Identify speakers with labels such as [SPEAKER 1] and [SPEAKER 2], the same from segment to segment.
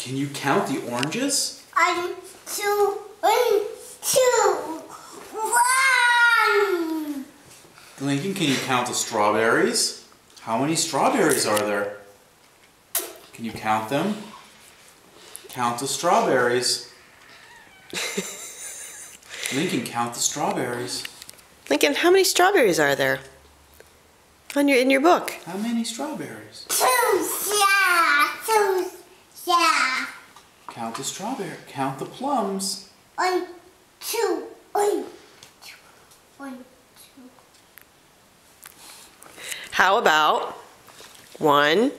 [SPEAKER 1] Can you count the oranges?
[SPEAKER 2] 1, 2, 1, 2, 1.
[SPEAKER 1] Lincoln, can you count the strawberries? How many strawberries are there? Can you count them? Count the strawberries. Lincoln, count the strawberries.
[SPEAKER 3] Lincoln, how many strawberries are there in your book?
[SPEAKER 1] How many strawberries?
[SPEAKER 2] 2, yeah, 2, yeah.
[SPEAKER 1] Count the strawberry. Count the plums.
[SPEAKER 2] 1, 2, 1, 2, 1, 2.
[SPEAKER 3] How about 1,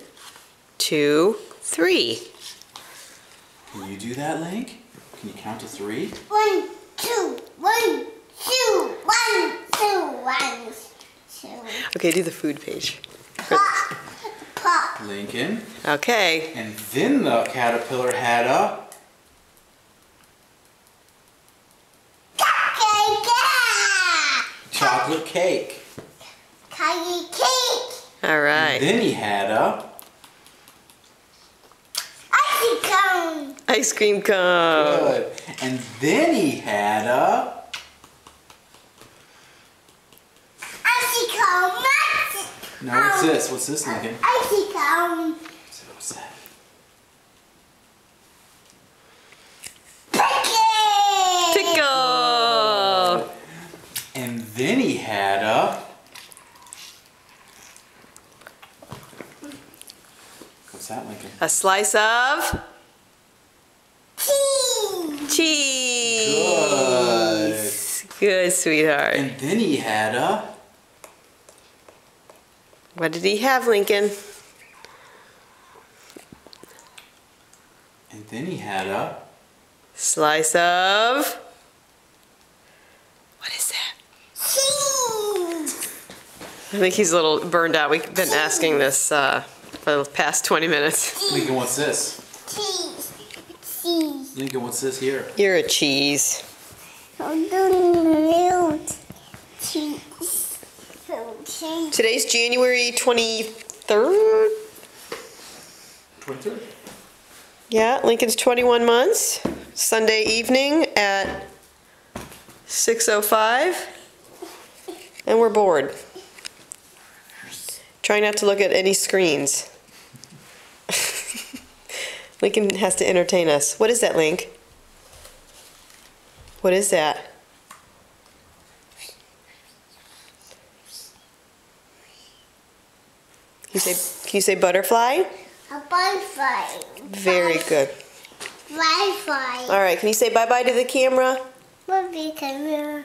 [SPEAKER 3] 2, 3?
[SPEAKER 1] Can you do that, Link? Can you count to 3?
[SPEAKER 2] 1, 2, 1, 2, 1, 2, 1, 2.
[SPEAKER 3] Okay, do the food page.
[SPEAKER 2] Pop, pop.
[SPEAKER 1] Lincoln.
[SPEAKER 3] Okay.
[SPEAKER 1] And then the caterpillar had a... chocolate cake.
[SPEAKER 2] Cake.
[SPEAKER 3] All right.
[SPEAKER 1] And then he had a...
[SPEAKER 2] Ice cone.
[SPEAKER 3] Ice cream cone.
[SPEAKER 1] Good. And then he had a...
[SPEAKER 2] Ice cone.
[SPEAKER 1] No, what's this? What's this, Lincoln?
[SPEAKER 2] Ice cone.
[SPEAKER 1] What's that?
[SPEAKER 3] Pickle.
[SPEAKER 1] And then he had a... what's that, Lincoln?
[SPEAKER 3] A slice of
[SPEAKER 2] Cheese.
[SPEAKER 3] cheese. Good, sweetheart.
[SPEAKER 1] And then he had a...
[SPEAKER 3] What did he have, Lincoln?
[SPEAKER 1] and then he had a...
[SPEAKER 3] Slice of... What is that?
[SPEAKER 2] Cheese.
[SPEAKER 3] I think he's a little burned out. We've been asking this for the past 20 minutes.
[SPEAKER 1] Lincoln, what's this?
[SPEAKER 2] Cheese. Cheese.
[SPEAKER 1] Lincoln, what's this here?
[SPEAKER 3] You're a cheese.
[SPEAKER 2] Cheese. Cheese.
[SPEAKER 3] Today's January 23rd.
[SPEAKER 1] 23rd?
[SPEAKER 3] Yeah, Lincoln's 21 months. Sunday evening at 6:05. And we're bored. Try not to look at any screens. Lincoln has to entertain us. What is that, Link? What is that? Can you say butterfly?
[SPEAKER 2] A butterfly.
[SPEAKER 3] Very good.
[SPEAKER 2] Butterfly.
[SPEAKER 3] All right, can you say bye-bye to the camera?
[SPEAKER 2] Bye-bye, camera.